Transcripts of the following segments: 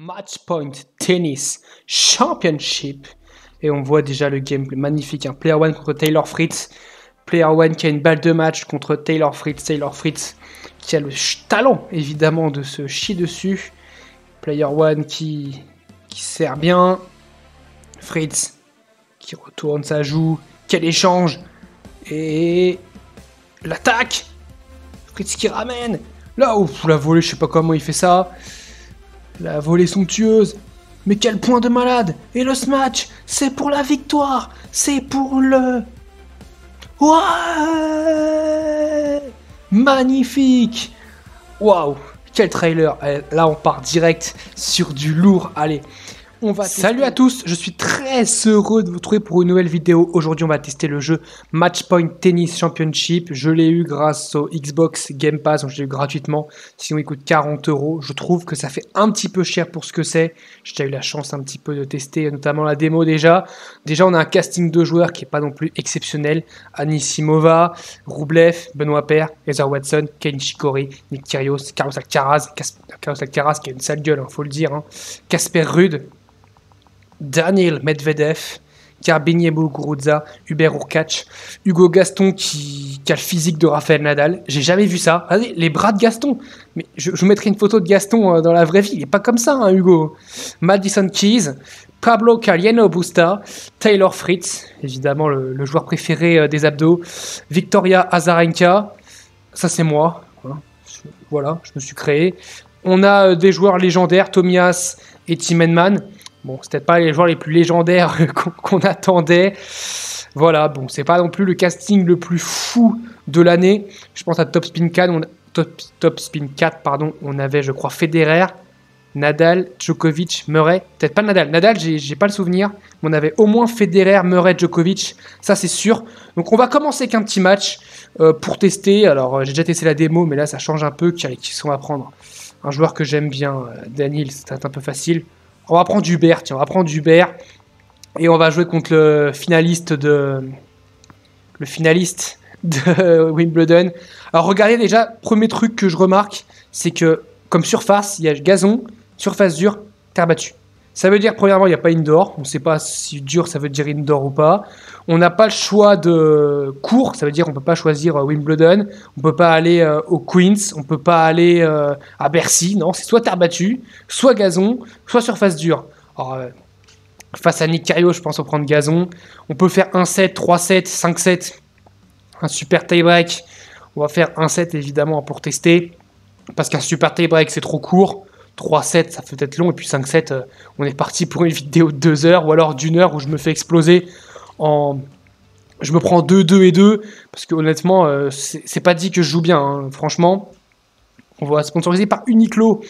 Match Point Tennis Championship. Et on voit déjà le gameplay magnifique. Hein. Player 1 contre Taylor Fritz. Player 1 qui a une balle de match contre Taylor Fritz. Taylor Fritz qui a le talent évidemment de se chier dessus. Player 1 qui sert bien. Fritz qui retourne sa joue. Quel échange. Et l'attaque. Fritz qui ramène. Là, ouf, la volée, je sais pas comment il fait ça. La volée somptueuse. Mais quel point de malade. Et le smash, c'est pour la victoire. C'est pour le... Ouais, magnifique. Waouh, quel trailer. Là, on part direct sur du lourd. Allez. Salut à tous, je suis très heureux de vous retrouver pour une nouvelle vidéo. Aujourd'hui, on va tester le jeu Match Point Tennis Championship. Je l'ai eu grâce au Xbox Game Pass, donc je l'ai eu gratuitement. Sinon, il coûte 40 €. Je trouve que ça fait un petit peu cher pour ce que c'est. J'ai déjà eu la chance un petit peu de tester, notamment la démo déjà. Déjà, on a un casting de joueurs qui n'est pas non plus exceptionnel. Anisimova, Rublev, Benoît Paire, Heather Watson, Kei Nishikori, Nick Kyrgios, Carlos Alcaraz qui a une sale gueule, faut le dire. Casper Ruud, Daniil Medvedev, Carbine Muguruza, Hubert Hurkacz, Hugo Gaston qui a le physique de Rafael Nadal. J'ai jamais vu ça. Regardez, les bras de Gaston. Mais je vous mettrai une photo de Gaston dans la vraie vie. Il est pas comme ça, hein, Hugo. Madison Keys, Pablo Carreño Busta, Taylor Fritz, évidemment le joueur préféré des abdos, Victoria Azarenka. Ça, c'est moi. Voilà, je me suis créé. On a des joueurs légendaires, Tomias et Tim Henman. Bon, c'est peut-être pas les joueurs les plus légendaires qu'on attendait. Voilà, bon, c'est pas non plus le casting le plus fou de l'année. Je pense à Top Spin 4, on avait, je crois, Federer, Nadal, Djokovic, Murray. Peut-être pas Nadal. Nadal, j'ai pas le souvenir. Mais on avait au moins Federer, Murray, Djokovic. Ça, c'est sûr. Donc, on va commencer avec un petit match pour tester. Alors, j'ai déjà testé la démo, mais là, ça change un peu. Qui sont à prendre un joueur que j'aime bien, Daniil, c'est un peu facile. On va prendre Hubert, tiens, on va prendre Hubert. Et on va jouer contre le finaliste de Wimbledon. Alors regardez déjà, premier truc que je remarque, c'est que comme surface, il y a gazon, surface dure, terre battue. Ça veut dire, premièrement, il n'y a pas indoor. On ne sait pas si dur, ça veut dire indoor ou pas. On n'a pas le choix de cours. Ça veut dire qu'on ne peut pas choisir Wimbledon. On ne peut pas aller au Queens. On ne peut pas aller à Bercy. Non, c'est soit terre battue, soit gazon, soit surface dure. Alors, face à Nick Kyrgios, je pense qu'on prend gazon. On peut faire 1-7, 3-7, 5-7. Un super tie-break. On va faire 1-7, évidemment, pour tester. Parce qu'un super tie-break, c'est trop court. 3-7, ça peut être long, et puis 5-7, on est parti pour une vidéo de 2 heures, ou alors d'1 heure où je me fais exploser en... Je me prends 2-2 et 2, parce que honnêtement, c'est pas dit que je joue bien, hein. Franchement. On va sponsoriser par Uniqlo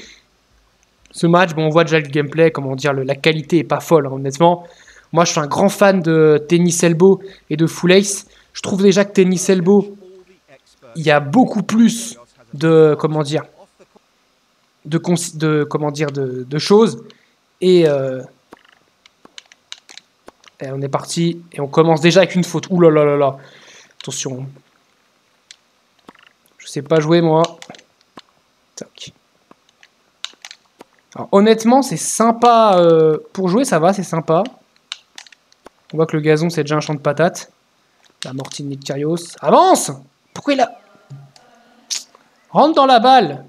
ce match. Bon, on voit déjà le gameplay, comment dire, la qualité est pas folle, hein, honnêtement. Moi, je suis un grand fan de Tennis Elbow et de Full Ace. Je trouve déjà que Tennis Elbow, il y a beaucoup plus de, comment dire, de choses. Et on est parti. Et on commence déjà avec une faute. Ouh là là là là. Attention. Je sais pas jouer, moi. Tac. Alors, honnêtement, c'est sympa. Pour jouer, ça va, c'est sympa. On voit que le gazon, c'est déjà un champ de patates. La mortie de Nick Kyrgios. Avance! Pourquoi il a... Rentre dans la balle!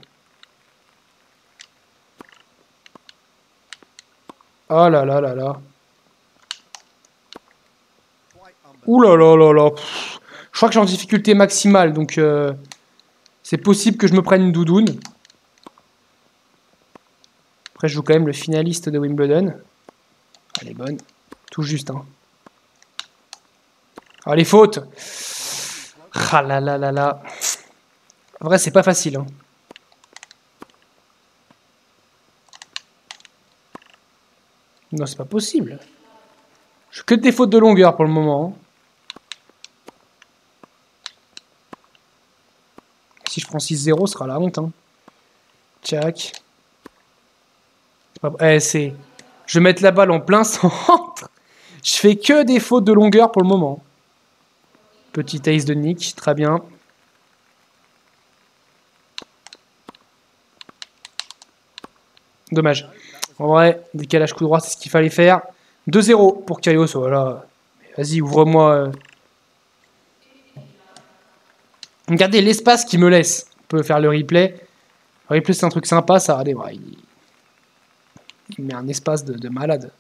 Oh là là là là. Ouh là là là là. Je crois que j'ai en difficulté maximale, donc c'est possible que je me prenne une doudoune. Après, je joue quand même le finaliste de Wimbledon. Elle est bonne. Tout juste, hein. Ah, les fautes. Ah là là là là. En vrai, c'est pas facile, hein. Non, c'est pas possible. Je fais que des fautes de longueur pour le moment. Si je prends 6-0, ce sera la honte. Hein. Tchac. Je vais mettre la balle en plein centre. Je fais que des fautes de longueur pour le moment. Petit ace de Nick, très bien. Dommage. En vrai, décalage coup droit, c'est ce qu'il fallait faire. 2-0 pour Kyrgios, voilà. Vas-y, ouvre-moi. Regardez l'espace qu'il me laisse. On peut faire le replay. Le replay, c'est un truc sympa, ça. Regardez, ouais, il met un espace de malade.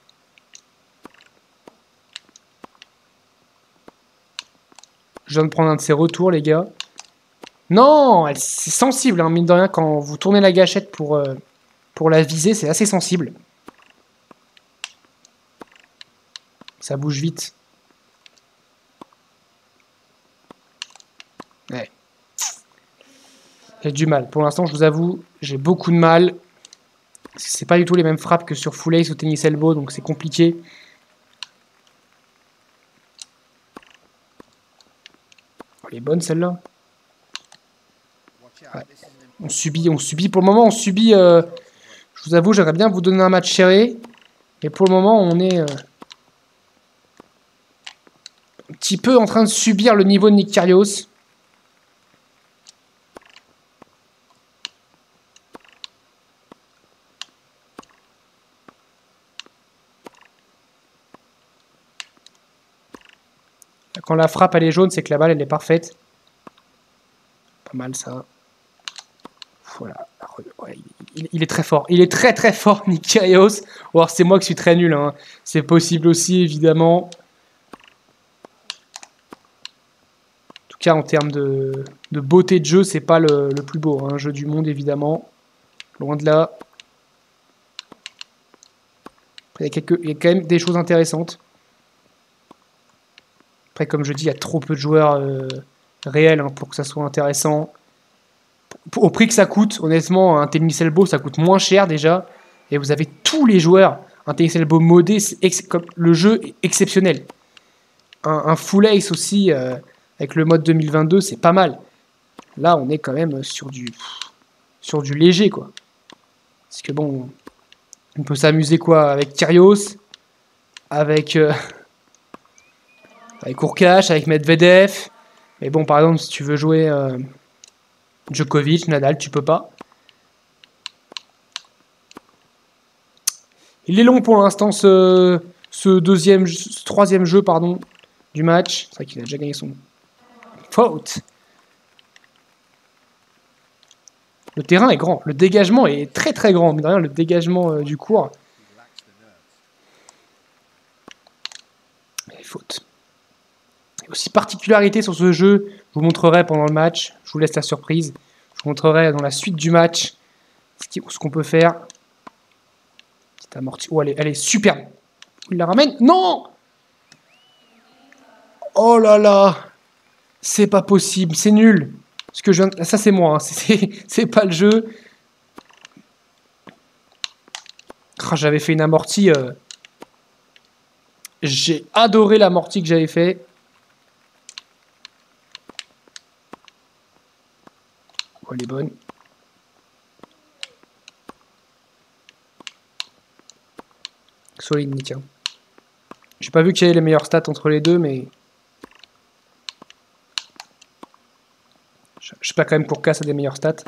Je viens de prendre un de ses retours, les gars. Non, c'est sensible, hein, mine de rien, quand vous tournez la gâchette pour la viser, c'est assez sensible. Ça bouge vite. Ouais. J'ai du mal. Pour l'instant, je vous avoue, j'ai beaucoup de mal. C'est pas du tout les mêmes frappes que sur Full Ace ou Tennis Elbow, donc c'est compliqué. Oh, elle est bonne celle-là. Ouais. On subit. Pour le moment, on subit. Je vous avoue, j'aimerais bien vous donner un match serré. Mais pour le moment, on est un petit peu en train de subir le niveau de Nick Kyrgios. Quand la frappe elle est jaune, c'est que la balle elle est parfaite. Pas mal ça. Voilà. Ouais, il est très fort. Il est très très fort, Nick Kyrgios. Ou alors c'est moi qui suis très nul. Hein. C'est possible aussi, évidemment. En tout cas, en termes de beauté de jeu, c'est pas le plus beau. Hein. Jeu du monde, évidemment. Loin de là. Après, il y a quand même des choses intéressantes. Après, comme je dis, il y a trop peu de joueurs réels hein, pour que ça soit intéressant. Au prix que ça coûte, honnêtement, un Tennis Elbow, ça coûte moins cher déjà. Et vous avez tous les joueurs. Un Tennis Elbow modé, comme le jeu est exceptionnel. Un Full Ace aussi, avec le mode 2022, c'est pas mal. Là, on est quand même sur du léger, quoi. Parce que bon, on peut s'amuser quoi avec Kyrgios, avec Hurkacz, avec Medvedev. Mais bon, par exemple, si tu veux jouer Djokovic, Nadal, tu peux pas. Il est long pour l'instant ce troisième jeu pardon, du match. C'est vrai qu'il a déjà gagné son faute. Le terrain est grand. Le dégagement est très très grand. Mais derrière le dégagement du court. Et faute. Il y a aussi particularité sur ce jeu. Je vous montrerai pendant le match. Je vous laisse la surprise. Je vous montrerai dans la suite du match ce qu'on peut faire. Petite amorti. Oh, elle est superbe. Il la ramène. Non! Oh là là! C'est pas possible. C'est nul. Ce que ça, c'est moi. Hein. C'est pas le jeu. Oh, j'avais fait une amortie. J'ai adoré l'amortie que j'avais fait. Oh, elle est bonne. Solide, Nick. Hein. J'ai pas vu qu'il y avait les meilleures stats entre les deux, mais... Je sais pas quand même pour Cass a des meilleures stats.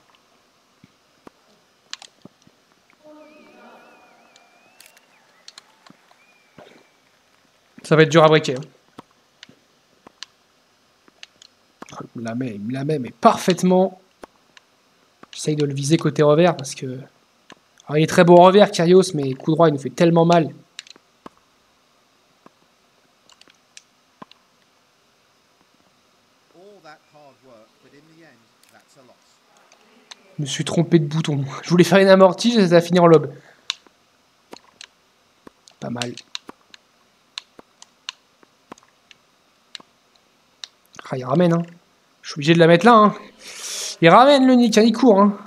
Ça va être dur à breaker. Hein. Il me la met, mais parfaitement. J'essaye de le viser côté revers parce que... Alors, il est très beau au revers, Kyrgios, mais coup droit, il nous fait tellement mal. Je me suis trompé de bouton. Je voulais faire une amortie, ça a fini en lob. Pas mal. Ah, il ramène, hein. Je suis obligé de la mettre là, hein. Il ramène le Nick, hein, il court, hein.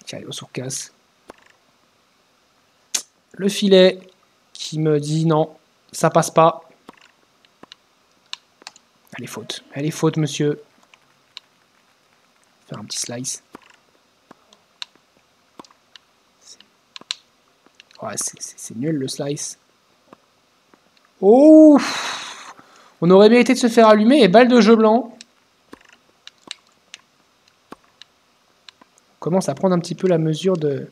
Kyrgios sur casse. Le filet qui me dit non, ça passe pas. Elle est faute, monsieur. Faire un petit slice. Ouais, c'est nul le slice. Oh! On aurait mérité de se faire allumer et balle de jeu blanc. On commence à prendre un petit peu la mesure de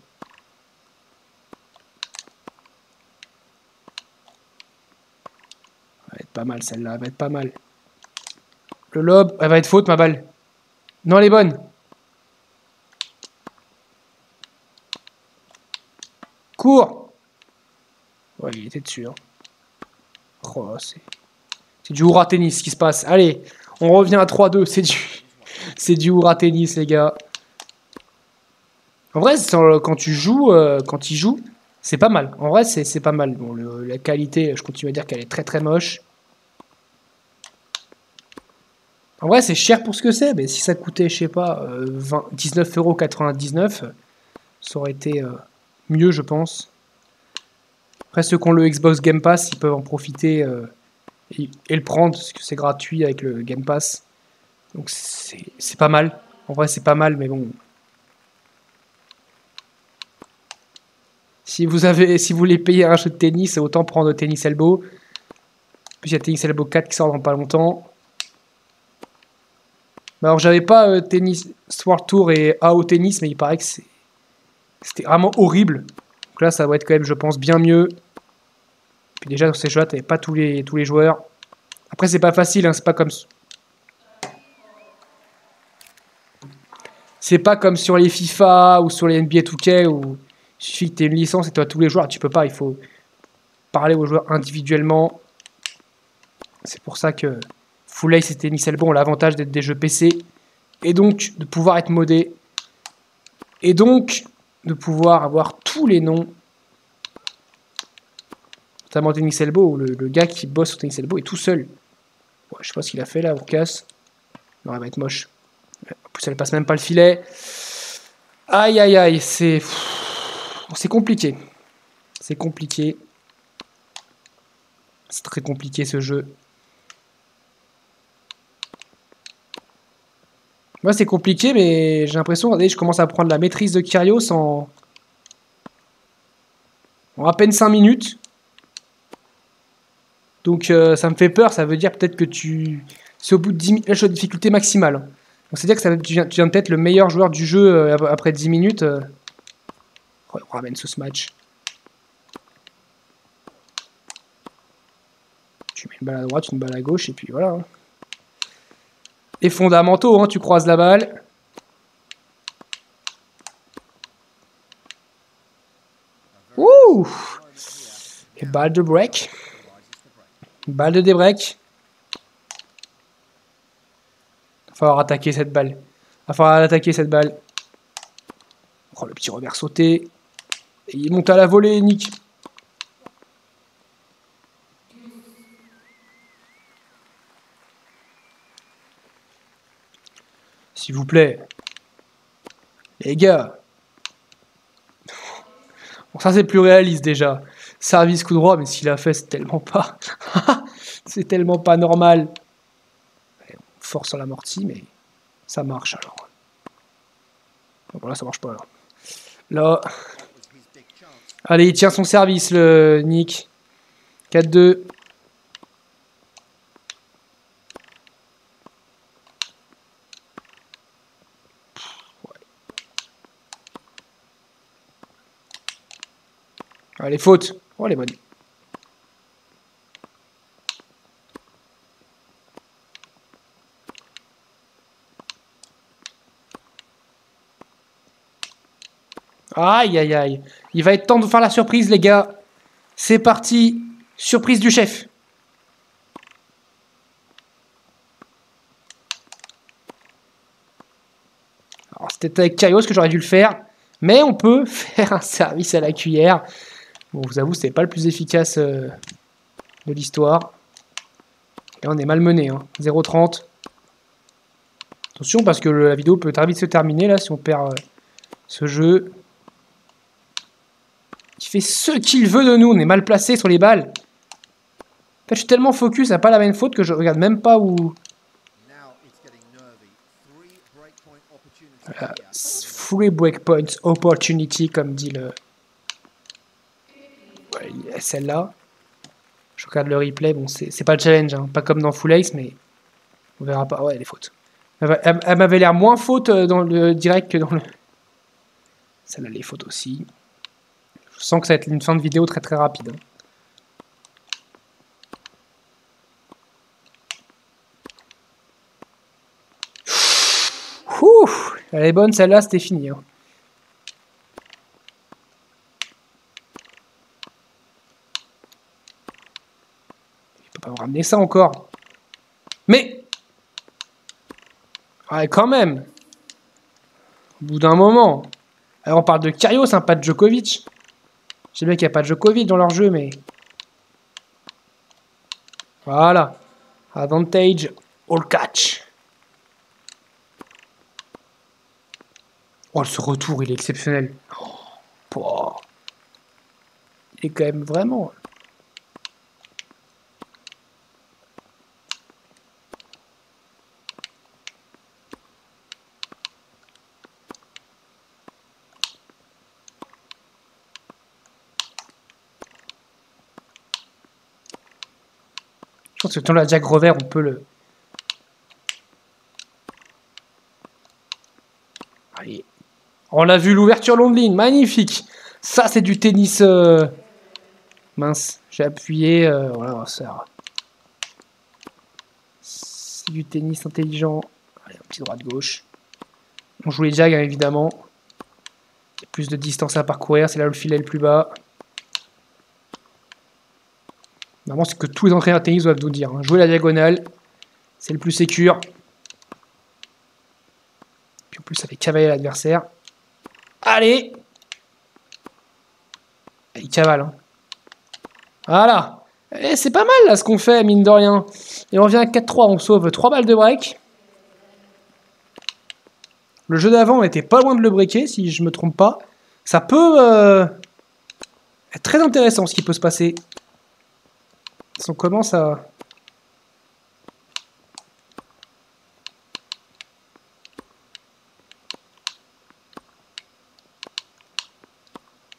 pas mal celle-là, elle va être pas mal. Le lob, elle va être faute ma balle. Non, elle est bonne. Cours. Ouais, il était dessus. Hein. Oh, c'est du hurrah tennis qui se passe. Allez, on revient à 3-2. C'est du hurrah tennis, les gars. En vrai, quand tu joues, quand il joue, c'est pas mal. En vrai, c'est pas mal. Bon, la qualité, je continue à dire qu'elle est très très moche. En vrai, c'est cher pour ce que c'est, mais si ça coûtait, je sais pas, 19,99 €, ça aurait été mieux, je pense. Après, ceux qui ont le Xbox Game Pass, ils peuvent en profiter et le prendre, parce que c'est gratuit avec le Game Pass. Donc c'est pas mal. En vrai, c'est pas mal, mais bon. Si vous voulez payer un jeu de tennis, autant prendre Tennis Elbow. Puis il y a Tennis Elbow 4 qui sort dans pas longtemps. Alors j'avais pas Tennis World Tour et AO Tennis, mais il paraît que c'était vraiment horrible. Donc là, ça va être quand même, je pense, bien mieux. Puis déjà, dans ces jeux-là, t'avais pas tous les joueurs. Après, c'est pas facile, hein, c'est pas comme... C'est pas comme sur les FIFA ou sur les NBA 2K où il suffit que tu aies une licence et tu as tous les joueurs. Tu peux pas, il faut parler aux joueurs individuellement. C'est pour ça que Full Ace et Tennis Elbow ont l'avantage d'être des jeux PC et donc de pouvoir être modés et donc de pouvoir avoir tous les noms. Notamment Tennis Elbow où le gars qui bosse sur Tennis Elbow est tout seul. Ouais, je sais pas ce qu'il a fait là, Urkas. Non, elle va être moche. En plus, elle passe même pas le filet. Aïe, aïe, aïe, c'est compliqué. C'est compliqué. C'est très compliqué ce jeu. Moi, c'est compliqué, mais j'ai l'impression, regardez, je commence à prendre la maîtrise de Kyrgios en à peine 5 minutes. Donc, ça me fait peur. Ça veut dire peut-être que c'est au bout de 10 minutes. Là, je suis à difficulté maximale. Donc, c'est-à-dire que tu viens peut-être le meilleur joueur du jeu après 10 minutes. On ramène ce match. Tu mets une balle à droite, une balle à gauche, et puis voilà. Hein. Les fondamentaux, hein, tu croises la balle. Ouh! Et balle de break. Balle de débreak. Il va falloir attaquer cette balle. Il va falloir attaquer cette balle. Oh, le petit revers sauté. Et il monte à la volée, Nick. S'il vous plaît. Les gars. Bon, ça, c'est plus réaliste, déjà. Service coup droit, mais s'il a fait, c'est tellement pas... c'est tellement pas normal. Allez, on force sur l'amorti, mais ça marche, alors. Bon, là, ça marche pas, alors. Là... Allez, il tient son service, le Nick. 4-2. Allez, faute. Oh, elle est bonne. Aïe, aïe, aïe. Il va être temps de faire la surprise, les gars. C'est parti. Surprise du chef. Alors, c'était avec Kyrgios que j'aurais dû le faire. Mais on peut faire un service à la cuillère. Bon, vous avoue, c'est pas le plus efficace de l'histoire. Et on est malmené. Hein. 0,30. Attention, parce que la vidéo peut très vite se terminer, là, si on perd ce jeu. Il fait ce qu'il veut de nous. On est mal placé sur les balles. En fait, je suis tellement focus à pas la même faute que je regarde même pas où... Voilà. Free breakpoint opportunity, comme dit le... Ouais, celle-là. Je regarde le replay. Bon, c'est pas le challenge. Hein. Pas comme dans Full Ace, mais... On verra pas. Ouais, les fautes. Elle m'avait l'air moins faute dans le direct que dans le... Celle-là, les fautes aussi. Je sens que ça va être une fin de vidéo très très rapide. Hein. Elle est bonne, celle-là, c'était fini. Hein. Je peux pas me ramener ça encore. Mais... Ouais, quand même. Au bout d'un moment. Alors, on parle de Kyrgios, hein, pas de Djokovic. Je sais bien qu'il n'y a pas de Djokovic dans leur jeu, mais... Voilà. Advantage, all catch. Oh, ce retour, il est exceptionnel. Oh, il est quand même vraiment... Je pense que quand on a Jack Revers, on peut le... Allez. On l'a vu, l'ouverture longue ligne, magnifique. Ça, c'est du tennis... Mince, j'ai appuyé, voilà, ça... C'est du tennis intelligent. Allez, un petit droite-gauche. On joue les jags, hein, évidemment. Il y a plus de distance à parcourir, c'est là où le filet est le plus bas. Normalement, c'est ce que tous les entraîneurs de tennis doivent nous dire. Hein. Jouer la diagonale, c'est le plus sécure. Puis en plus, ça fait cavaler l'adversaire. Allez! Il cavale. Hein. Voilà! Et c'est pas mal là ce qu'on fait, mine de rien. Et on revient à 4-3, on sauve 3 balles de break. Le jeu d'avant, on était pas loin de le breaker, si je me trompe pas. Ça peut être très intéressant ce qui peut se passer. Si on commence à...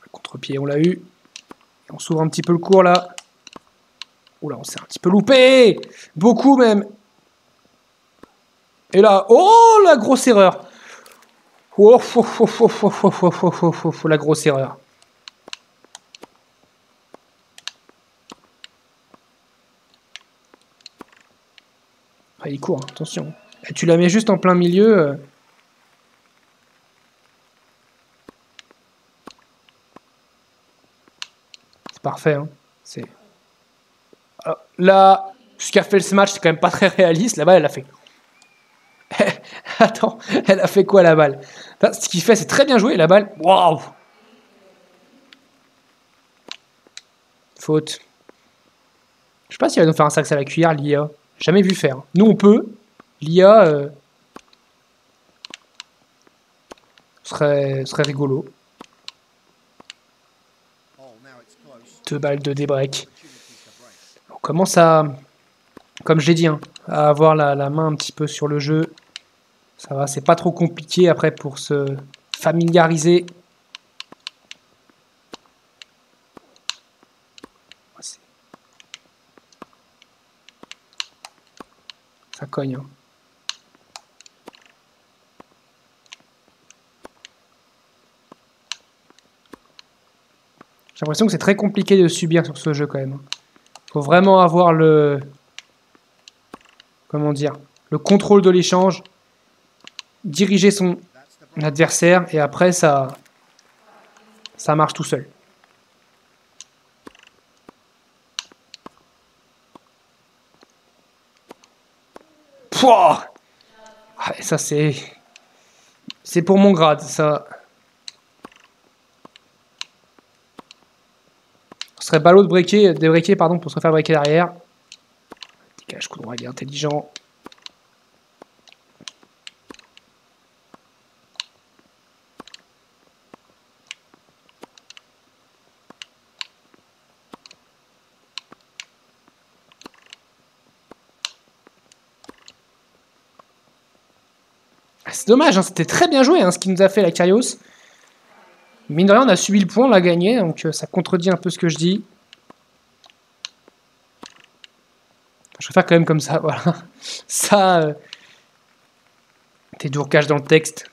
Le contre-pied, on l'a eu. Et on s'ouvre un petit peu le cours là. Oula, on s'est un petit peu loupé. Beaucoup même. Et là, oh la grosse erreur. Oh, la grosse erreur. Ah, il court, hein, attention. Et tu la mets juste en plein milieu. C'est parfait. Hein. C'est... Là, ce qu'a fait ce match, c'est quand même pas très réaliste. La balle, elle a fait... Attends, elle a fait quoi la balle? Enfin, ce qu'il fait, c'est très bien joué. La balle, waouh! Faute. Je sais pas s'il va nous faire un sac à la cuillère, l'IA. Jamais vu faire. Nous, on peut. L'IA serait rigolo. 2 balles de débreak. On commence à, comme j'ai dit, hein, à avoir la main un petit peu sur le jeu. Ça va, c'est pas trop compliqué après pour se familiariser. Ça cogne. Hein. J'ai l'impression que c'est très compliqué de subir sur ce jeu quand même. Faut vraiment avoir le... Comment dire? Le contrôle de l'échange. Diriger son adversaire. Et après, ça marche tout seul. Pouah! Ah, ça, c'est... C'est pour mon grade, ça... Ce serait ballot de débreaker, pardon, pour se refaire breaker derrière. Dégage, coup droit, il est intelligent. C'est dommage, hein, c'était très bien joué hein, ce qu'il nous a fait la Kyrgios. Mine de rien, on a subi le point, on l'a gagné, donc ça contredit un peu ce que je dis. Je vais faire quand même comme ça, voilà. Ça, t'es du cache dans le texte.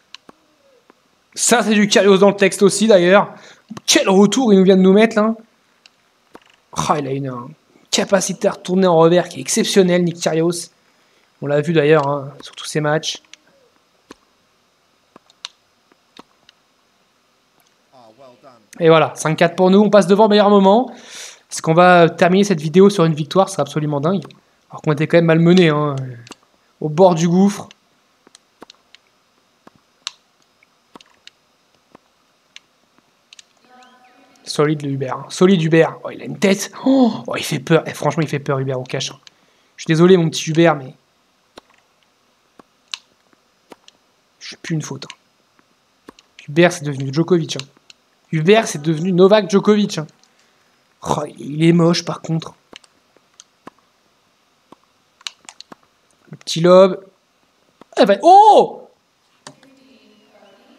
Ça, c'est du Kyrgios dans le texte aussi, d'ailleurs. Quel retour il nous vient de nous mettre, là. Oh, il a une capacité à retourner en revers qui est exceptionnelle, Nick Kyrgios. On l'a vu, d'ailleurs, hein, sur tous ses matchs. Et voilà, 5-4 pour nous, on passe devant, meilleur moment. Est-ce qu'on va terminer cette vidéo sur une victoire? Ce serait absolument dingue. Alors qu'on était quand même malmenés, hein, au bord du gouffre. Solide le Hubert. Hein. Solide Hubert. Oh, il a une tête. Oh, il fait peur. Et franchement, il fait peur Hubert au cash. Hein. Je suis désolé mon petit Hubert, mais... Je suis plus une faute. Hein. Hubert, c'est devenu Djokovic. Hein. Hubert, c'est devenu Novak Djokovic. Hein. Oh, il est moche par contre. Le petit lob. Eh ben, oh!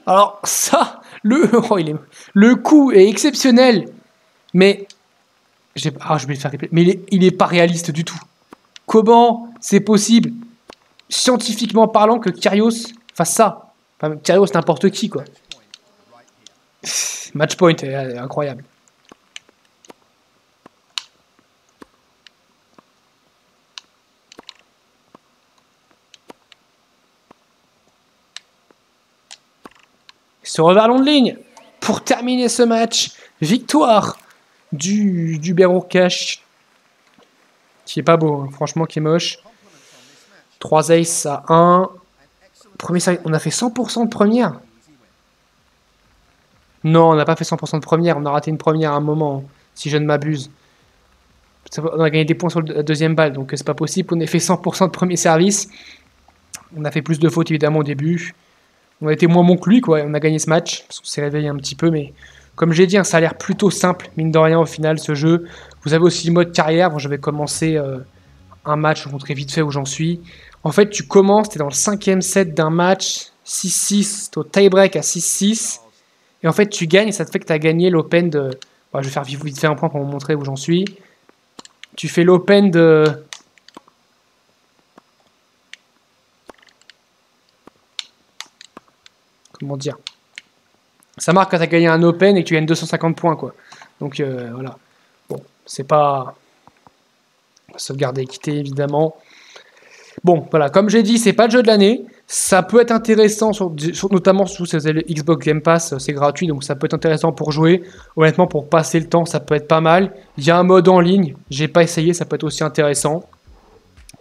Alors ça, le coup est exceptionnel. Mais je vais le faire répéter. Mais il est pas réaliste du tout. Comment c'est possible, scientifiquement parlant, que Kyrgios fasse ça? Enfin, Kyrgios, n'importe qui, quoi. Match point, incroyable. Ce revers long de ligne pour terminer ce match. Victoire du Hubert Hurkacz. Qui est pas beau, hein. Franchement, qui est moche. 3 aces à 1. Premier, on a fait 100% de première. Non, on n'a pas fait 100% de première. On a raté une première à un moment, si je ne m'abuse. On a gagné des points sur la deuxième balle, donc c'est pas possible qu'on ait fait 100% de premier service. On a fait plus de fautes évidemment au début. On a été moins bon que lui, quoi. On a gagné ce match, parce qu'on s'est réveillé un petit peu, mais comme j'ai dit, hein, ça a l'air plutôt simple, mine de rien, au final, ce jeu. Vous avez aussi le mode carrière. Bon, je vais commencer un match, je vous montrer vite fait où j'en suis. En fait, tu commences, tu es dans le 5e set d'un match, 6-6, tu es au tie-break à 6-6. Et en fait, tu gagnes et ça te fait que tu as gagné l'Open de... Bon, je vais faire vite fait un point pour vous montrer où j'en suis. Tu fais l'Open de... Comment dire? Ça marque quand tu as gagné un Open et que tu gagnes 250 points, quoi. Donc, voilà. Bon, c'est pas... On va sauvegarder équité, évidemment. Bon, voilà, comme j'ai dit, c'est pas le jeu de l'année. Ça peut être intéressant, notamment sous ces Xbox Game Pass, c'est gratuit, donc ça peut être intéressant pour jouer. Honnêtement, pour passer le temps, ça peut être pas mal. Il y a un mode en ligne, j'ai pas essayé, ça peut être aussi intéressant.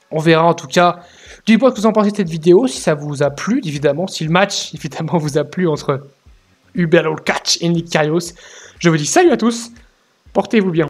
On verra en tout cas. Dites-moi ce que vous en pensez de cette vidéo, si ça vous a plu, évidemment, si le match, évidemment, vous a plu entre Hubert Hurkacz et Nick Kyrgios. Je vous dis salut à tous, portez-vous bien.